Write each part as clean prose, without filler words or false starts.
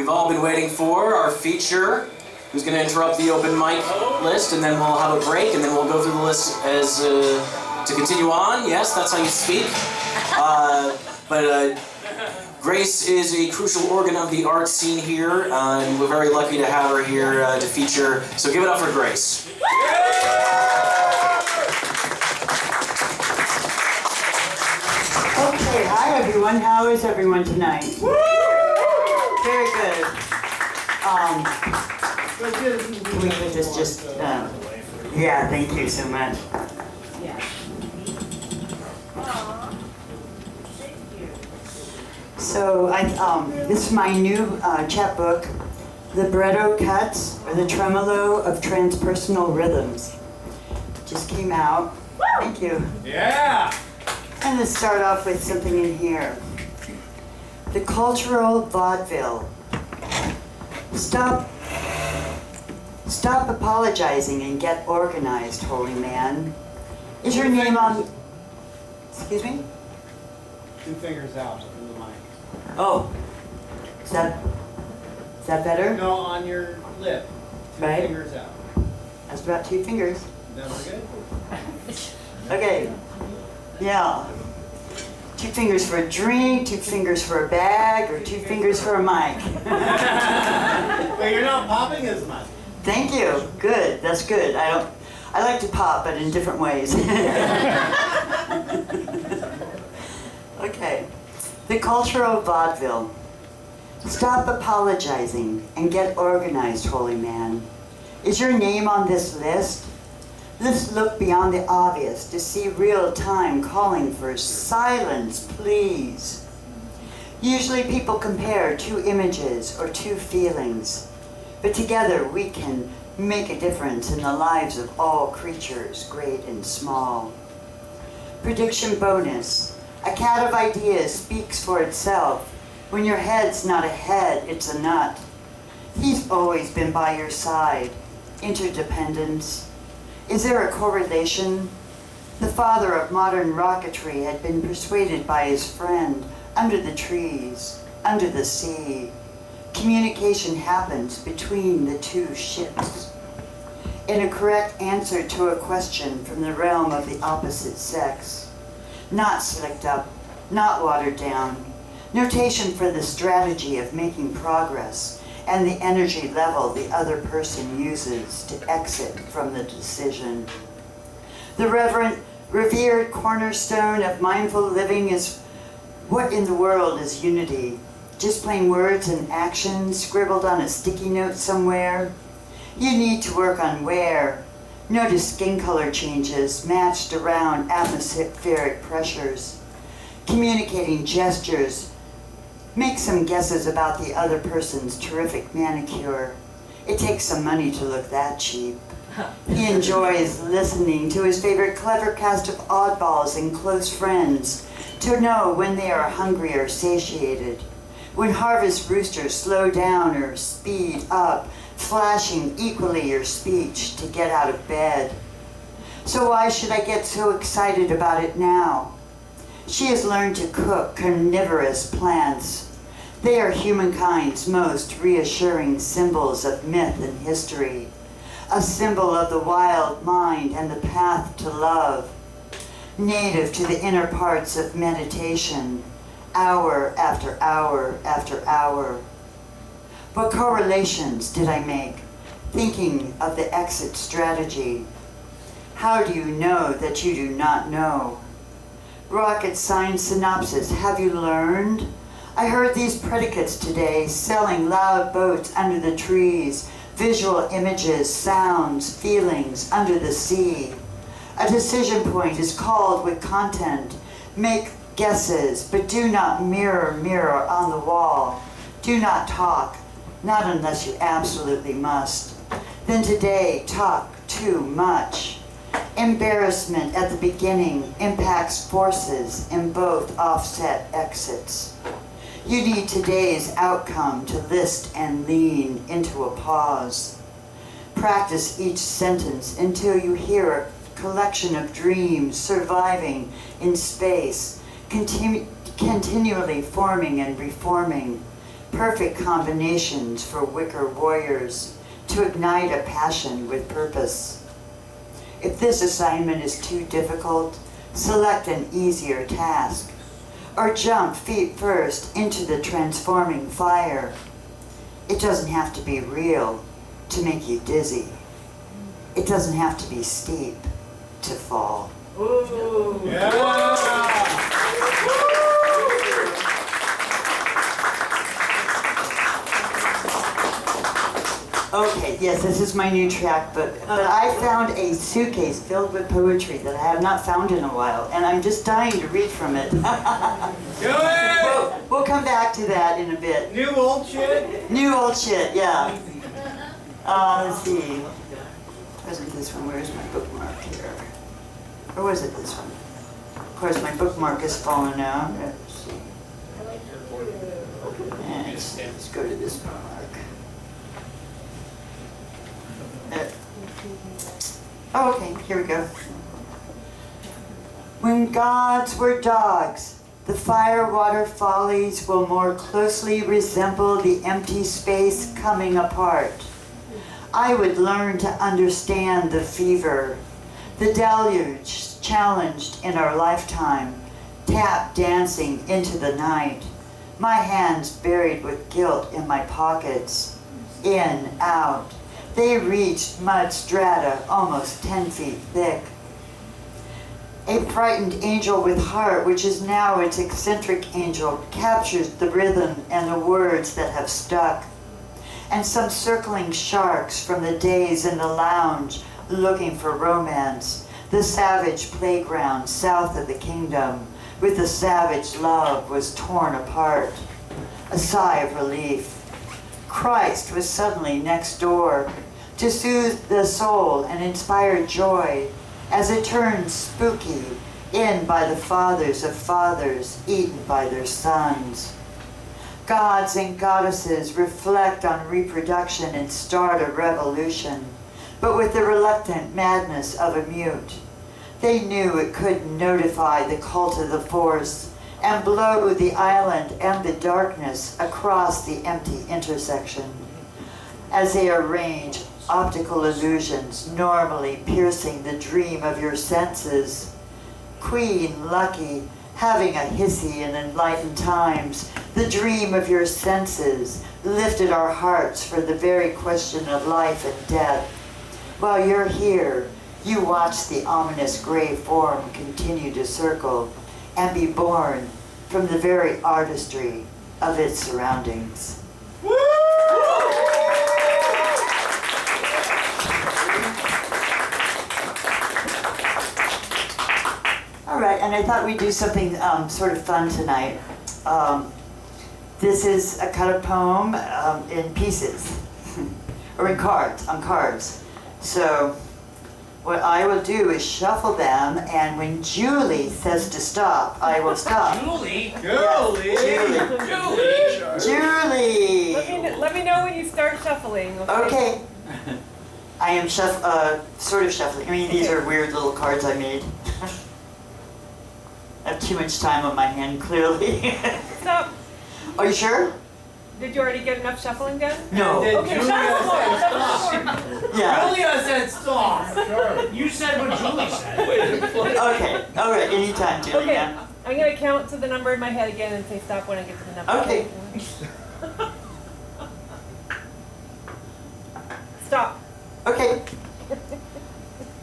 we've all been waiting for, our feature, who's going to interrupt the open mic list, and then we'll have a break, and then we'll go through the list as to continue on. Yes, that's how you speak. But Grace is a crucial organ of the art scene here, and we're very lucky to have her here to feature. So give it up for Grace. Okay, hi everyone. How is everyone tonight? Very good. We could just yeah, thank you so much. Yeah. So this is my new chapbook, Libretto Cuts, or the Tremolo of Trans-Personal Rhythms. Just came out. Thank you. Yeah! And let's start off with something in here. The cultural vaudeville. Stop apologizing and get organized, holy man. Is your name on... Excuse me? 2 fingers out from the mic. Oh. Is that better? No, on your lip. 2 Right. fingers out. That's about 2 fingers. That was good? Okay. Yeah. 2 fingers for a drink, 2 fingers for a bag, or 2 fingers for a mic. But you're not popping as much. Thank you. Good. That's good. I like to pop, but in different ways. Okay. The cultural vaudeville. Stop apologizing and get organized, holy man. Is your name on this list? Let's look beyond the obvious to see real time calling for silence, please. Usually people compare 2 images or 2 feelings, but together we can make a difference in the lives of all creatures, great and small. Prediction bonus. A cat of ideas speaks for itself. When your head's not a head, it's a nut. He's always been by your side. Interdependence. Is there a correlation? The father of modern rocketry had been persuaded by his friend, under the trees, under the sea. Communication happens between the 2 ships. In a correct answer to a question from the realm of the opposite sex. Not slicked up, not watered down. Notation for the strategy of making progress and the energy level the other person uses to exit from the decision. The revered cornerstone of mindful living is what in the world is unity? Just plain words and actions scribbled on a sticky note somewhere? You need to work on where. Notice skin color changes matched around atmospheric pressures. Communicating gestures. Make some guesses about the other person's terrific manicure. It takes some money to look that cheap. He enjoys listening to his favorite clever cast of oddballs and close friends to know when they are hungry or satiated. When harvest roosters slow down or speed up, flashing equally your speech to get out of bed. So why should I get so excited about it now? She has learned to cook carnivorous plants. They are humankind's most reassuring symbols of myth and history, a symbol of the wild mind and the path to love, native to the inner parts of meditation, hour after hour after hour. What correlations did I make, thinking of the exit strategy? How do you know that you do not know? Rocket science synopsis, have you learned? I heard these predicates today, selling loud boats under the trees, visual images, sounds, feelings under the sea. A decision point is called with content. Make guesses, but do not mirror on the wall. Do not talk, not unless you absolutely must. Then today, talk too much. Embarrassment at the beginning impacts forces in both offset exits. You need today's outcome to list and lean into a pause. Practice each sentence until you hear a collection of dreams surviving in space, continually forming and reforming. perfect combinations for wicker warriors to ignite a passion with purpose. If this assignment is too difficult, select an easier task, or jump feet first into the transforming fire. It doesn't have to be real to make you dizzy. It doesn't have to be steep to fall. Ooh. Yeah. Okay, yes, this is my new track, but I found a suitcase filled with poetry that I have not found in a while, and I'm just dying to read from it. Do it! We'll come back to that in a bit. New old shit? New old shit, yeah. Let's see. Wasn't this one? Where's my bookmark here? Or was it this one? Of course, my bookmark is fallen out. Let's see. And let's go to this bookmark. Oh, okay, here we go. When gods were dogs, the fire-water follies will more closely resemble the empty space coming apart. I would learn to understand the fever, the deluge challenged in our lifetime, tap dancing into the night, my hands buried with guilt in my pockets, in, out. They reached mud strata almost 10 feet thick. A frightened angel with heart, which is now its eccentric angel, captures the rhythm and the words that have stuck. And some circling sharks from the days in the lounge looking for romance, the savage playground south of the kingdom, with the savage love was torn apart. A sigh of relief. Christ was suddenly next door to soothe the soul and inspire joy as it turns spooky, in by the fathers of fathers, eaten by their sons. Gods and goddesses reflect on reproduction and start a revolution, but with the reluctant madness of a mute. They knew it could notify the cult of the force and blow the island and the darkness across the empty intersection. As they arrange optical illusions, normally piercing the dream of your senses. Queen Lucky, having a hissy in enlightened times, the dream of your senses lifted our hearts for the very question of life and death. While you're here, you watch the ominous gray form continue to circle and be born from the very artistry of its surroundings. Woo! All right, and I thought we'd do something sort of fun tonight. This is a cut of poem in pieces, or in cards, on cards. So what I will do is shuffle them, and when Julie says to stop, I will stop. Julie? Julie! Let me know when you start shuffling. Okay. I am sort of shuffling. I mean, these are weird little cards I made. I have too much time on my hand, clearly. Stop. Are you sure? Did you already get enough shuffling done? No. Okay, shuffle more. Yeah. Julia said stop. Sure. You said what Julie said. Okay. All right. Anytime, Julie. Okay. Yeah. I'm going to count to the number in my head again and say stop when I get to the number. Okay. Stop. Okay.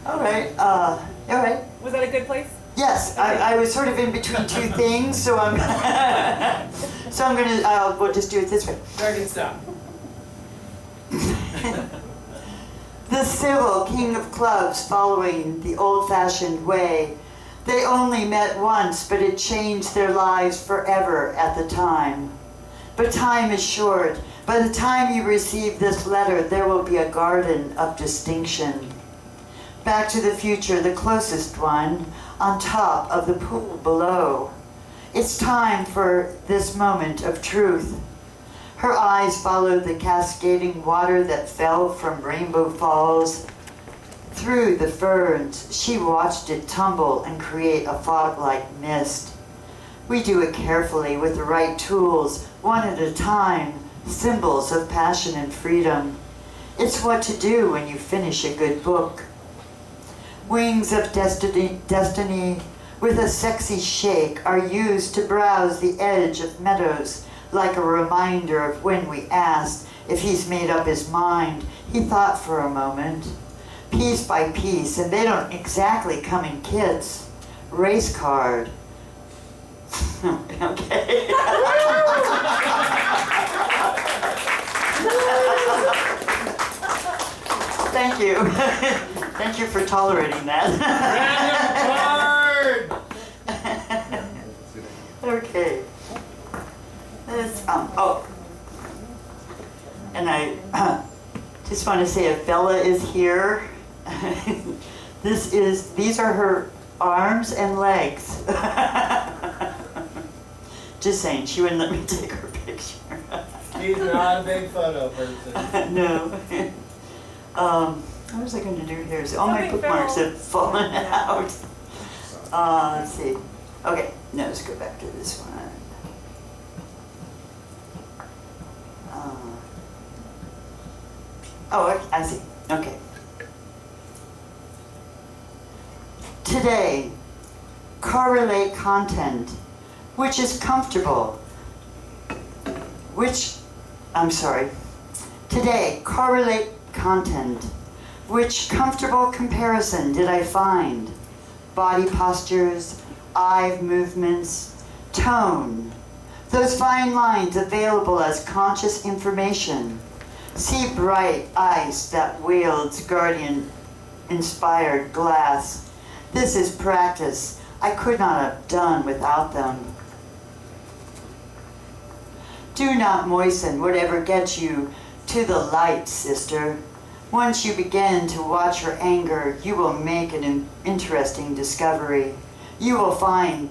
All right. All right. Was that a good place? Yes, I was sort of in between two things, so I'm gonna we'll just do it this way. Second stop. The civil king of clubs, following the old-fashioned way. They only met once, but it changed their lives forever at the time. But time is short. By the time you receive this letter, there will be a garden of distinction. Back to the Future, the closest one, on top of the pool below. It's time for this moment of truth. Her eyes followed the cascading water that fell from Rainbow Falls. Through the ferns, she watched it tumble and create a fog-like mist. We do it carefully with the right tools, one at a time, symbols of passion and freedom. It's what to do when you finish a good book. Wings of destiny with a sexy shake are used to browse the edge of meadows, like a reminder of when we asked if he's made up his mind. He thought for a moment, piece by piece, and they don't exactly come in kits. Race card. Okay. Thank you. Thank you for tolerating that. Okay. This, and I just want to say if Bella is here, these are her arms and legs. Just saying, she wouldn't let me take her picture. She's not a big photo person. No. What was I going to do here? So all my bookmarks have fallen out. Let's see. Okay, now let's go back to this one. I see. Okay. Today, correlate content, which is comfortable. Today, correlate content. Which comfortable comparison did I find? Body postures, eye movements, tone. Those fine lines available as conscious information. See bright ice that wields guardian-inspired glass. This is practice I could not have done without them. Do not moisten whatever gets you to the light, sister. Once you begin to watch your anger, you will make an interesting discovery. You will find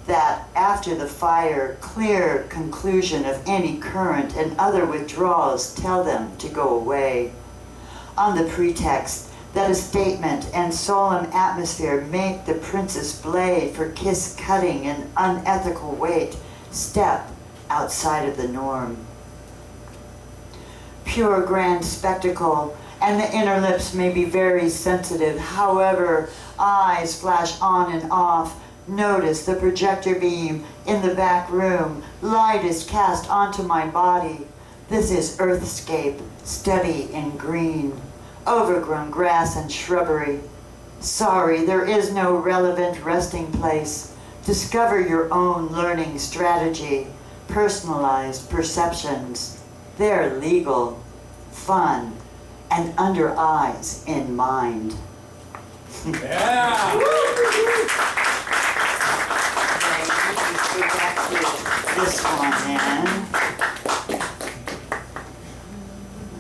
that after the fire, clear conclusion of any current and other withdrawals tell them to go away. On the pretext that a statement and solemn atmosphere make the princess blade for kiss cutting and unethical weight step outside of the norm. Pure grand spectacle, and the inner lips may be very sensitive. However, eyes flash on and off. Notice the projector beam in the back room. Light is cast onto my body. This is earthscape, steady in green, overgrown grass and shrubbery. Sorry, there is no relevant resting place. Discover your own learning strategy. Personalized perceptions. They're legal, fun, and under eyes in mind. Yeah! Go back to this one then.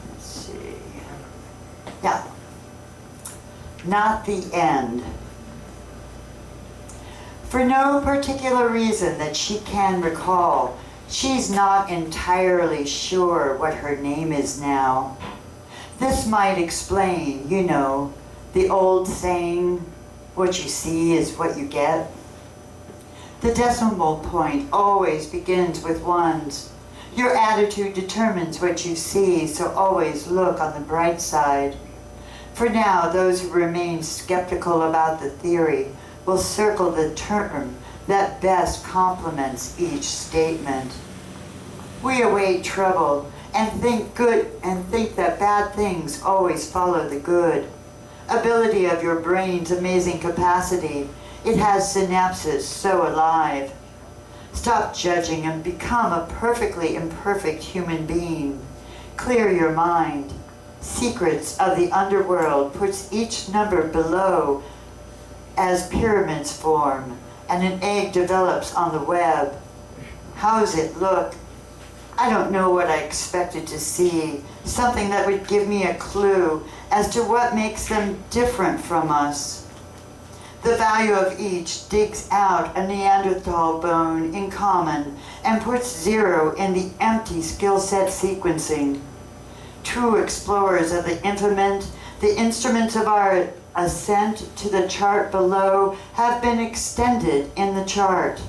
Let's see. Yeah. Not the end. For no particular reason that she can recall, she's not entirely sure what her name is now. This might explain, you know, the old saying, what you see is what you get. The decimal point always begins with ones. Your attitude determines what you see, so always look on the bright side. For now, those who remain skeptical about the theory will circle the term that best complements each statement. We await trouble and think that bad things always follow the good. Ability of your brain's amazing capacity. It has synapses so alive. Stop judging and become a perfectly imperfect human being. Clear your mind. Secrets of the underworld puts each number below as pyramids form and an egg develops on the web. How's it look? I don't know what I expected to see. Something that would give me a clue as to what makes them different from us. The value of each digs out a Neanderthal bone in common and puts 0 in the empty skill set sequencing. True explorers of the infinite, the instruments of our ascent to the chart below have been extended in the chart.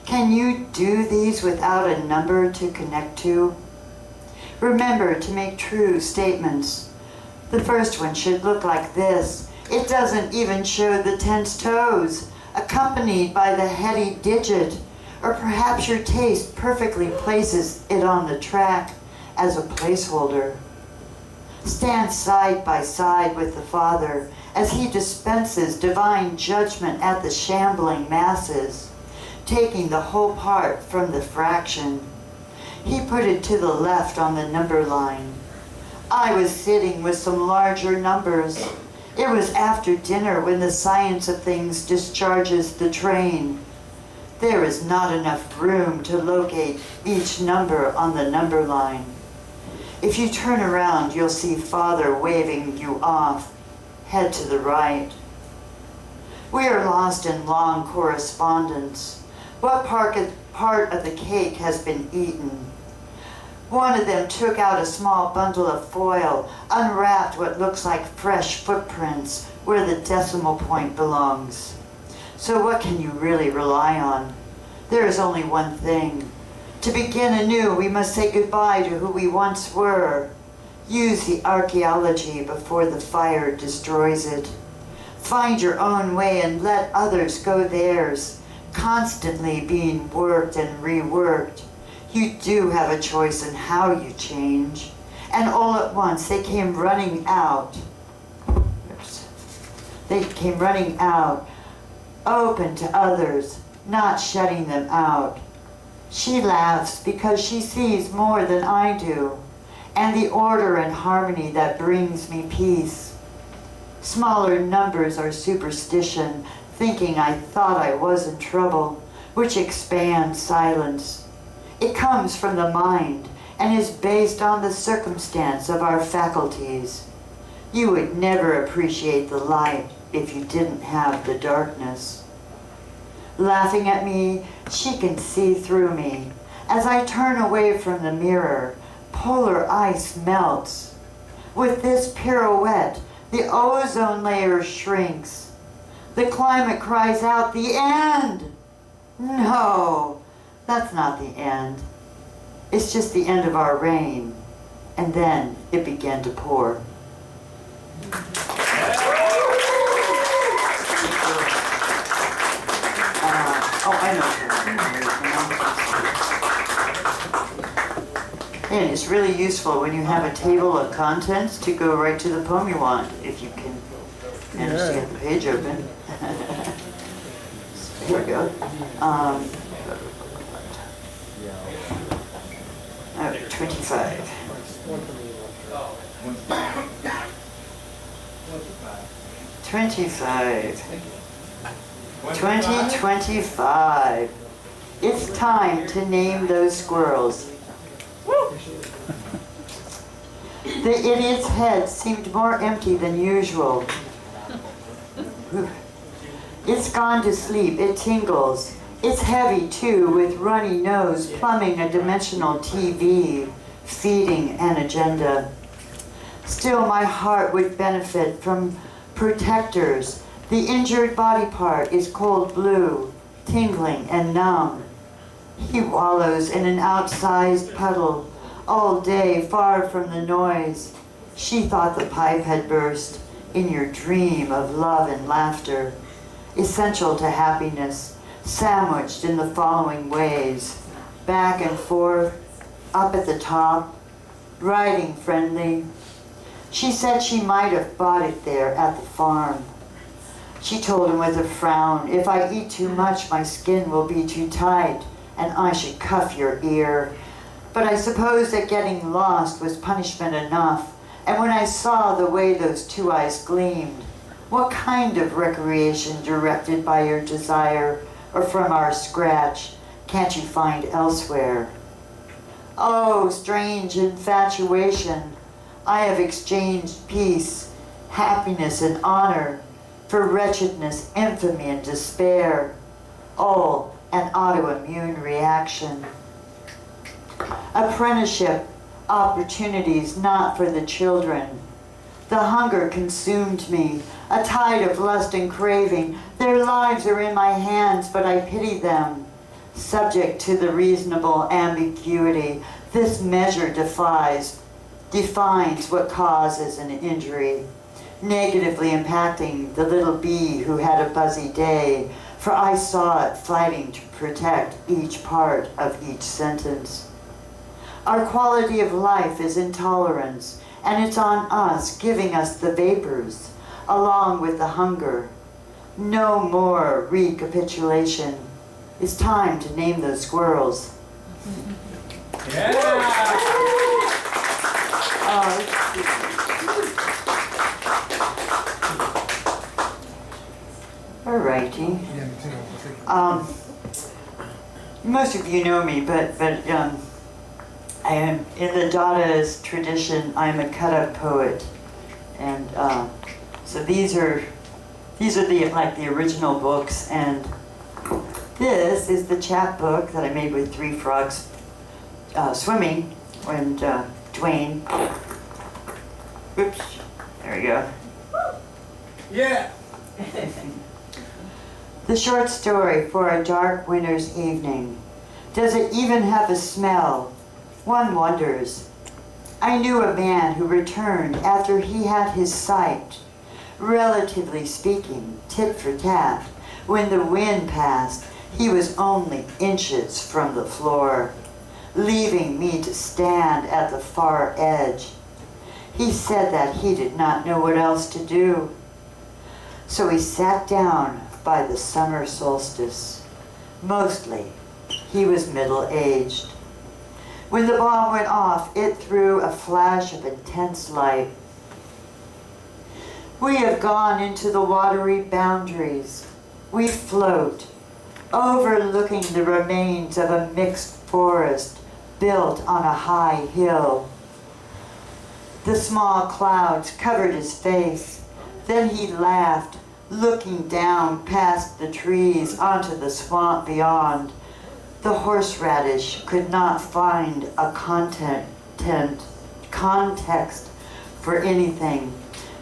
Can you do these without a number to connect to? Remember to make true statements. The first one should look like this. It doesn't even show the tense toes, accompanied by the heady digit, or perhaps your taste perfectly places it on the track as a placeholder. Stand side by side with the Father as he dispenses divine judgment at the shambling masses, taking the whole part from the fraction. He put it to the left on the number line. I was sitting with some larger numbers. It was after dinner when the science of things discharges the train. There is not enough room to locate each number on the number line. If you turn around, you'll see Father waving you off. Head to the right. We are lost in long correspondence. What part of the cake has been eaten? One of them took out a small bundle of foil, unwrapped what looks like fresh footprints where the decimal point belongs. So what can you really rely on? There is only one thing. To begin anew, we must say goodbye to who we once were. Use the archaeology before the fire destroys it. Find your own way and let others go theirs, constantly being worked and reworked. You do have a choice in how you change. And all at once they came running out. They came running out, open to others, not shutting them out. She laughs because she sees more than I do, and the order and harmony that brings me peace. Smaller numbers are superstition, thinking I thought I was in trouble, which expands silence. It comes from the mind and is based on the circumstance of our faculties. You would never appreciate the light if you didn't have the darkness. Laughing at me, she can see through me. As I turn away from the mirror, polar ice melts. With this pirouette, the ozone layer shrinks. The climate cries out, "The end!" No, that's not the end. It's just the end of our reign. And then it began to pour. I know. And it's really useful when you have a table of contents to go right to the poem you want, if you can manage to get the page open. Here we go. Oh, 25. 2025. It's time to name those squirrels. The idiot's head seemed more empty than usual. It's gone to sleep. It tingles. It's heavy, too, with runny nose plumbing a dimensional TV, feeding an agenda. Still, my heart would benefit from protectors. The injured body part is cold blue, tingling and numb. He wallows in an outsized puddle all day, far from the noise. She thought the pipe had burst in your dream of love and laughter, essential to happiness, sandwiched in the following ways: back and forth, up at the top, riding friendly. She said she might have bought it there at the farm. She told him with a frown, if I eat too much, my skin will be too tight, and I should cuff your ear. But I suppose that getting lost was punishment enough, and when I saw the way those two eyes gleamed, what kind of recreation directed by your desire, or from our scratch, can't you find elsewhere? Oh, strange infatuation! I have exchanged peace, happiness, and honor for wretchedness, infamy, and despair, all an autoimmune reaction. Apprenticeship opportunities not for the children. The hunger consumed me, a tide of lust and craving. Their lives are in my hands, but I pity them. Subject to the reasonable ambiguity, this measure defines what causes an injury, negatively impacting the little bee who had a buzzy day, for I saw it fighting to protect each part of each sentence. Our quality of life is intolerance, and it's on us, giving us the vapors, along with the hunger. No more recapitulation. It's time to name those squirrels. Alrighty. Most of you know me, but I am in the Dadaist tradition. I'm a cut-up poet, and so these are the original books, and this is the chapbook that I made with 3 frogs swimming, and Dwayne. Oops, there we go. Yeah. The short story for a dark winter's evening. Does it even have a smell? One wonders. I knew a man who returned after he had his sight, relatively speaking, tit for tat. When the wind passed, he was only inches from the floor, leaving me to stand at the far edge. He said that he did not know what else to do. So he sat down by the summer solstice. Mostly, he was middle-aged. When the bomb went off, it threw a flash of intense light. We have gone into the watery boundaries. We float, overlooking the remains of a mixed forest built on a high hill. The small clouds covered his face. Then he laughed, looking down past the trees onto the swamp beyond. The horseradish could not find a context for anything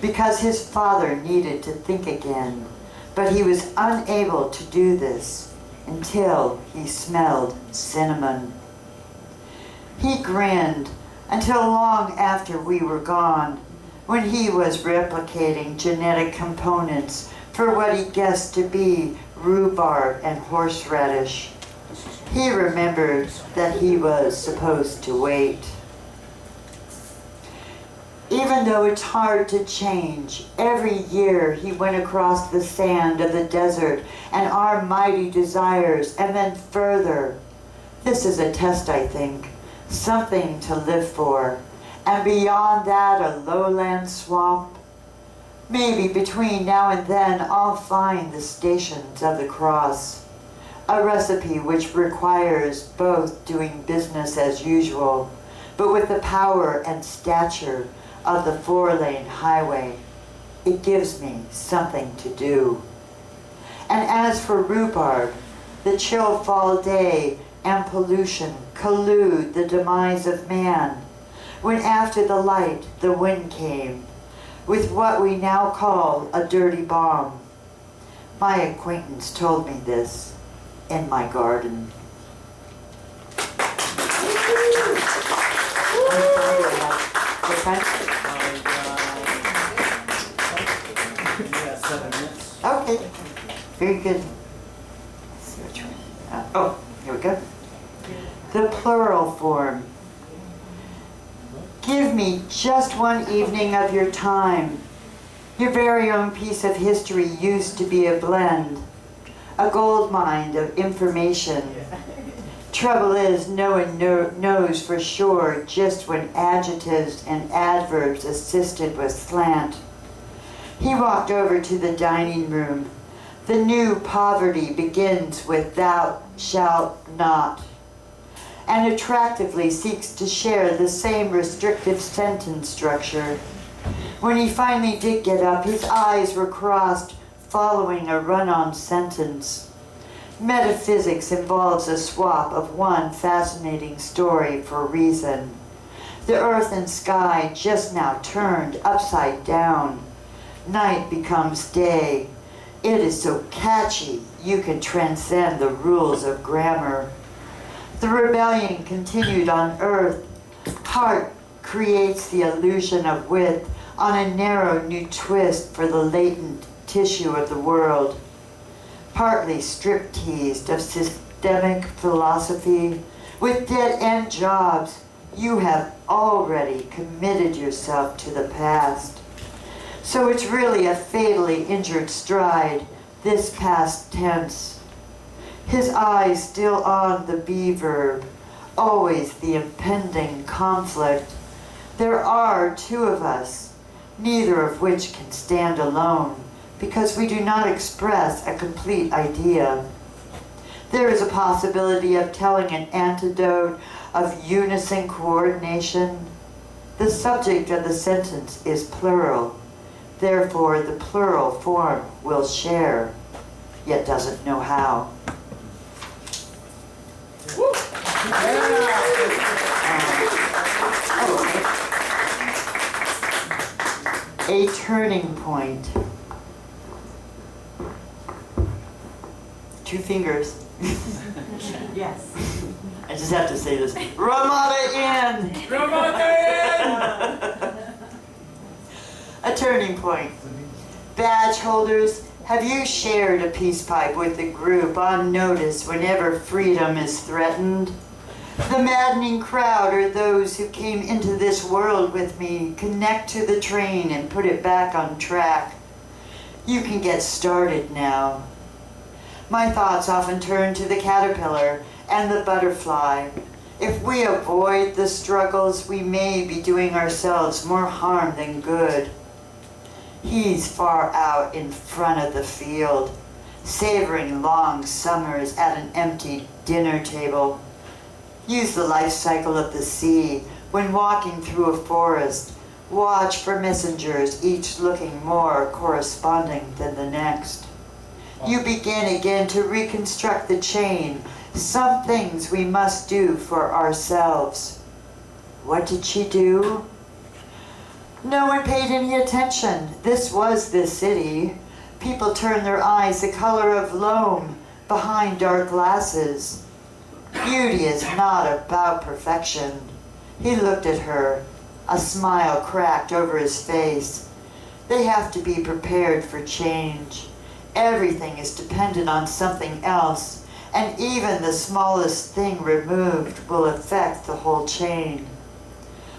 because his father needed to think again, but he was unable to do this until he smelled cinnamon. He grinned until long after we were gone, when he was replicating genetic components for what he guessed to be rhubarb and horseradish. He remembered that he was supposed to wait. Even though it's hard to change, every year he went across the sand of the desert and our mighty desires, and then further. This is a test, I think, something to live for. And beyond that, a lowland swamp. Maybe between now and then, I'll find the Stations of the Cross, a recipe which requires both doing business as usual, but with the power and stature of the 4-lane highway. It gives me something to do. And as for rhubarb, the chill fall day and pollution collude the demise of man, when after the light the wind came, with what we now call a dirty bomb. My acquaintance told me this in my garden. Yeah, 7 minutes. Okay, very good. Let's see which one. Here we go. The plural form. Give me just one evening of your time. Your very own piece of history used to be a blend, a gold mine of information. Trouble is, no one knows for sure just when adjectives and adverbs assisted with slant. He walked over to the dining room. The new poverty begins with thou shalt not, and attractively seeks to share the same restrictive sentence structure. When he finally did get up, his eyes were crossed, following a run-on sentence. Metaphysics involves a swap of one fascinating story for reason. The earth and sky just now turned upside down. Night becomes day. It is so catchy, you can transcend the rules of grammar. The rebellion continued on Earth. Heart creates the illusion of width on a narrow new twist for the latent tissue of the world. Partly strip-teased of systemic philosophy, with dead-end jobs, you have already committed yourself to the past. So it's really a fatally injured stride, this past tense. His eyes still on the be verb, always the impending conflict. There are two of us, neither of which can stand alone, because we do not express a complete idea. There is a possibility of telling an antidote of unison coordination. The subject of the sentence is plural. Therefore, the plural form will share, yet doesn't know how. A turning point. 2 fingers. Yes. I just have to say this. Ramada Inn! Ramada Inn! A turning point. Badge holders, have you shared a peace pipe with the group on notice whenever freedom is threatened? The maddening crowd are those who came into this world with me, connect to the train and put it back on track. You can get started now. My thoughts often turn to the caterpillar and the butterfly. If we avoid the struggles, we may be doing ourselves more harm than good. He's far out in front of the field, savoring long summers at an empty dinner table. Use the life cycle of the sea when walking through a forest. Watch for messengers, each looking more corresponding than the next. You begin again to reconstruct the chain. Some things we must do for ourselves. What did she do? No one paid any attention. This was the city. People turned their eyes the color of loam behind dark glasses. Beauty is not about perfection. He looked at her. A smile cracked over his face. They have to be prepared for change. Everything is dependent on something else, and even the smallest thing removed will affect the whole chain.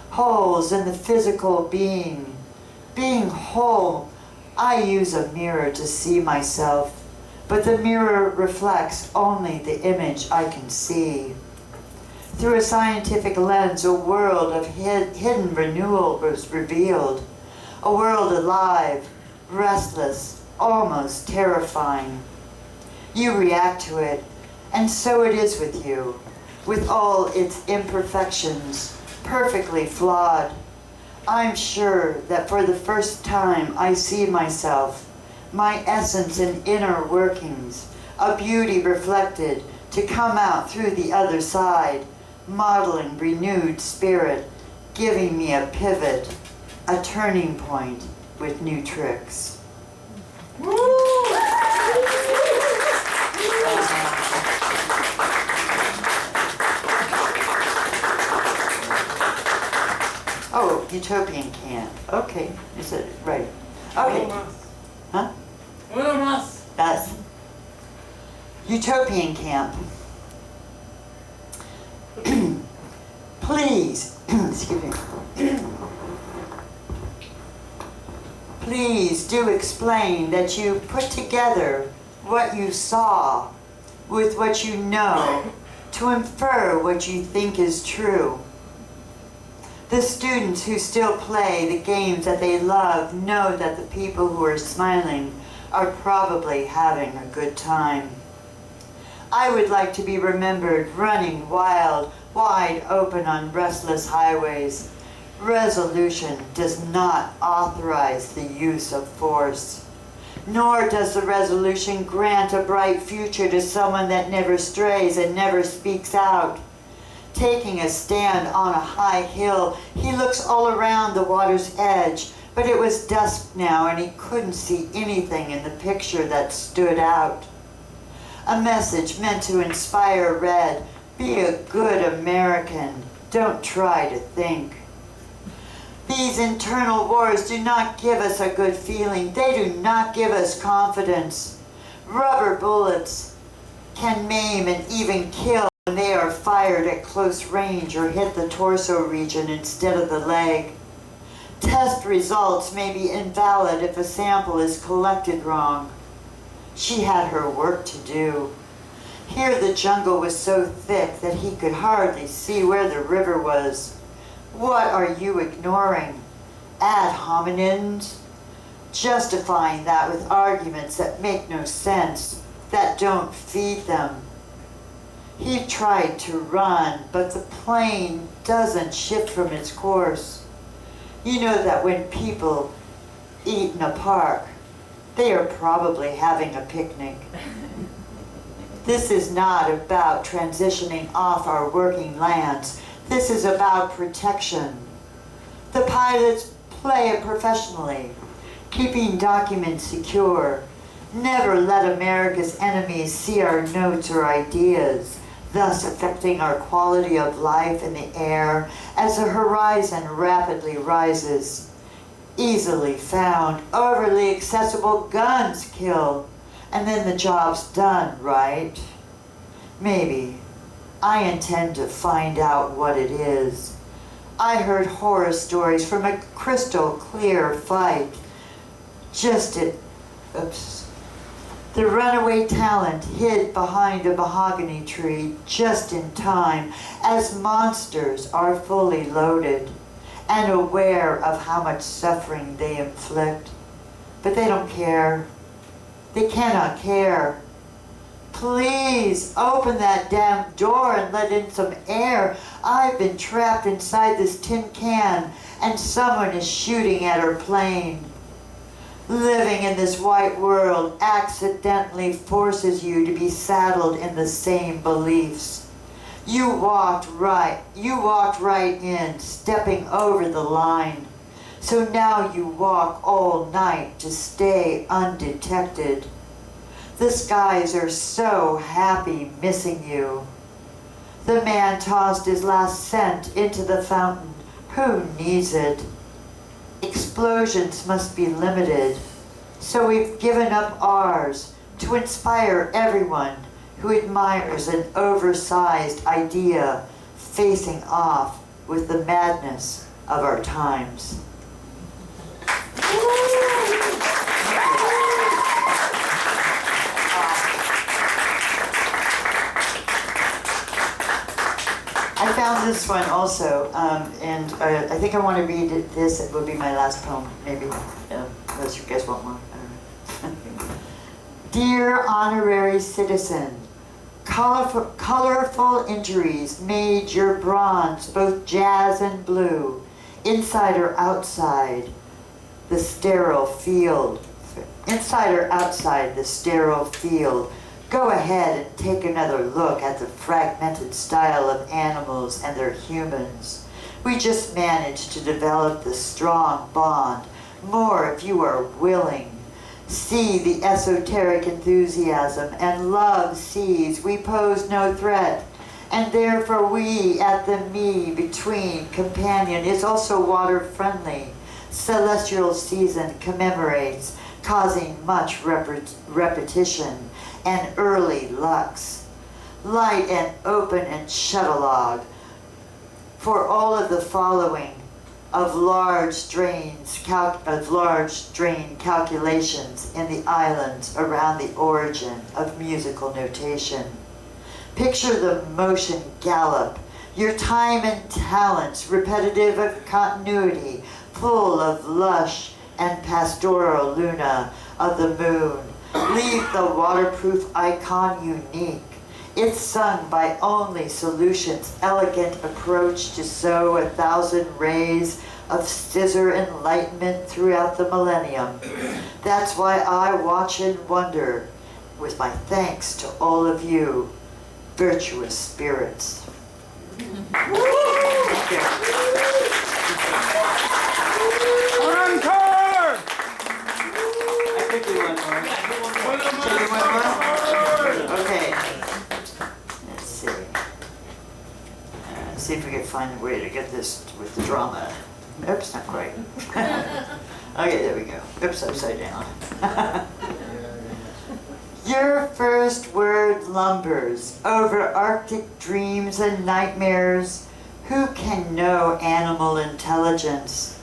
Holes in the physical being. Being whole, I use a mirror to see myself, but the mirror reflects only the image I can see. Through a scientific lens, a world of hidden renewal was revealed. A world alive, restless, almost terrifying. You react to it, and so it is with you, with all its imperfections, perfectly flawed. I'm sure that for the first time I see myself, my essence and inner workings, a beauty reflected to come out through the other side, modeling renewed spirit, giving me a pivot, a turning point with new tricks. Oh, utopian camp. Okay, is it right? Okay. Huh? That's utopian camp. Please, excuse me. Please do explain that you put together what you saw with what you know to infer what you think is true. The students who still play the games that they love know that the people who are smiling are probably having a good time. I would like to be remembered running wild, wide open on restless highways. Resolution does not authorize the use of force, nor does the resolution grant a bright future to someone that never strays and never speaks out. Taking a stand on a high hill, he looks all around the water's edge, But it was dusk now, and he couldn't see anything in the picture that stood out. A message meant to inspire read, "Be a good American. Don't try to think." These internal wars do not give us a good feeling. They do not give us confidence. Rubber bullets can maim and even kill when they are fired at close range or hit the torso region instead of the leg. Test results may be invalid if a sample is collected wrong. She had her work to do. Here the jungle was so thick that he could hardly see where the river was. What are you ignoring? Ad hominems? Justifying that with arguments that make no sense, that don't feed them. He tried to run, but the plane doesn't shift from its course. You know that when people eat in a park, they are probably having a picnic. This is not about transitioning off our working lands. This is about protection. The pilots play it professionally, keeping documents secure. Never let America's enemies see our notes or ideas, thus affecting our quality of life in the air as the horizon rapidly rises. Easily found, overly accessible guns kill, and then the job's done, right? Maybe. I intend to find out what it is. I heard horror stories from a crystal clear fight. The runaway talent hid behind a mahogany tree just in time as monsters are fully loaded and aware of how much suffering they inflict. But they don't care. They cannot care. Please open that damn door and let in some air. I've been trapped inside this tin can and someone is shooting at our plane. Living in this white world accidentally forces you to be saddled in the same beliefs. You walked right in, stepping over the line. So now you walk all night to stay undetected. The skies are so happy missing you. The man tossed his last cent into the fountain. Who needs it? Explosions must be limited. So we've given up ours to inspire everyone who admires an oversized idea facing off with the madness of our times. I found this one also, and I think I want to read this. It will be my last poem, maybe, unless you guys want more. I don't know. Dear honorary citizen, colorful injuries made your bronze both jazz and blue, inside or outside the sterile field. Inside or outside the sterile field. Go ahead and take another look at the fragmented style of animals and their humans. We just managed to develop the strong bond. More if you are willing. See the esoteric enthusiasm and love sees we pose no threat. And therefore we at the me between companion is also water friendly. Celestial season commemorates, causing much repetition. And early lux, light and open and shuttle-log, for all of the following of large drain calculations in the islands around the origin of musical notation. Picture the motion gallop, your time and talents repetitive of continuity, full of lush and pastoral luna of the moon. Leave the waterproof icon unique. It's sung by only solutions, elegant approach to sow 1,000 rays of scissor enlightenment throughout the millennium. That's why I watch and wonder, with my thanks to all of you, virtuous spirits. Encore! quickly one more. Can you one more? Okay. Let's see. See if we can find a way to get this with the drama. Oops, not quite. Okay, there we go. Oops, upside down. Your first word lumbers over Arctic dreams and nightmares. Who can know animal intelligence?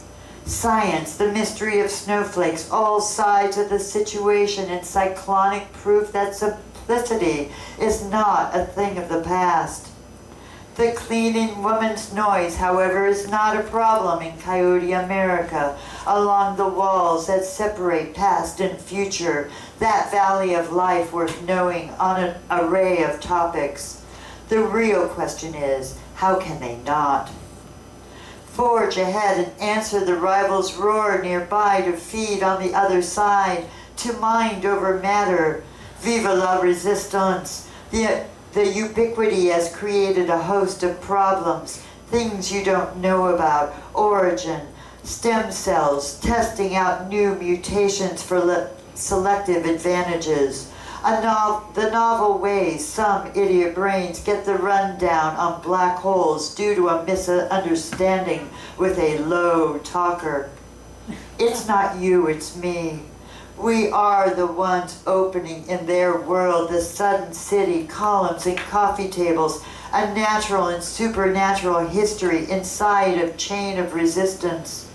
Science, the mystery of snowflakes, all sides of the situation, and cyclonic proof that simplicity is not a thing of the past. The cleaning woman's noise, however, is not a problem in Coyote America, along the walls that separate past and future, that valley of life worth knowing on an array of topics. The real question is, how can they not? Forge ahead and answer the rival's roar nearby to feed on the other side, to mind over matter. Viva la resistance! The ubiquity has created a host of problems, things you don't know about, origin, stem cells, testing out new mutations for selective advantages. The novel ways some idiot brains get the rundown on black holes due to a misunderstanding with a low talker. It's not you, it's me. We are the ones opening in their world the sudden city, columns and coffee tables, a natural and supernatural history inside of chain of resistance.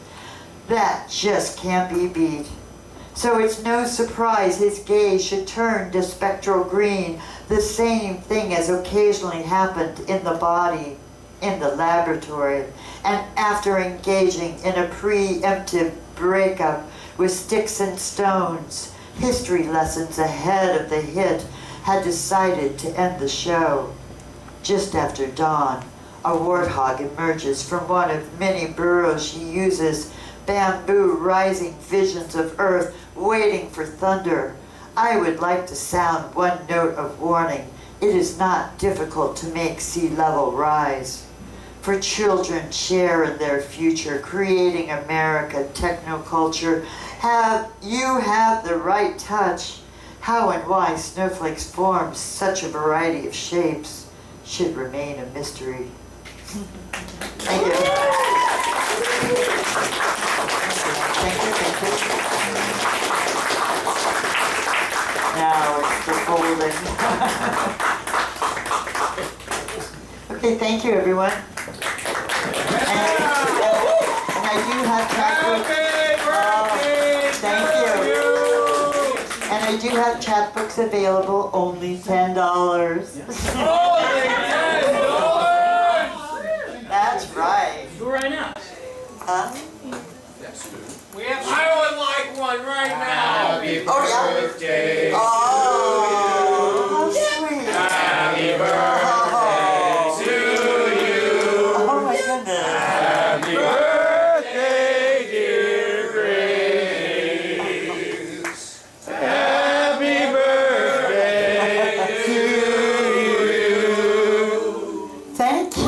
That just can't be beat. So it's no surprise his gaze should turn to spectral green, the same thing as occasionally happened in the body, in the laboratory, and after engaging in a preemptive breakup with sticks and stones, history lessons ahead of the hit, had decided to end the show. Just after dawn, a warthog emerges from one of many burrows she uses, bamboo rising visions of earth waiting for thunder. I would like to sound one note of warning. It is not difficult to make sea level rise. For children share in their future, creating America technoculture. You have the right touch. How and why snowflakes form such a variety of shapes should remain a mystery. Thank you. Thank you. Now it's the folding. Okay, thank you everyone. And I do have thank you. And I do have chat books available, only $10. Only $10! That's right. Do right now. Huh? I would like one right now. Oh, yeah? Birthday Oh, how sweet. Happy birthday to you. Oh my goodness. Happy birthday, dear Grace. Happy birthday to you. Thank you. I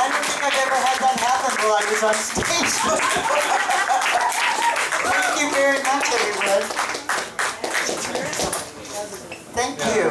don't think I've ever had that happen while I was on stage. Thank you very much, everyone. Thank you.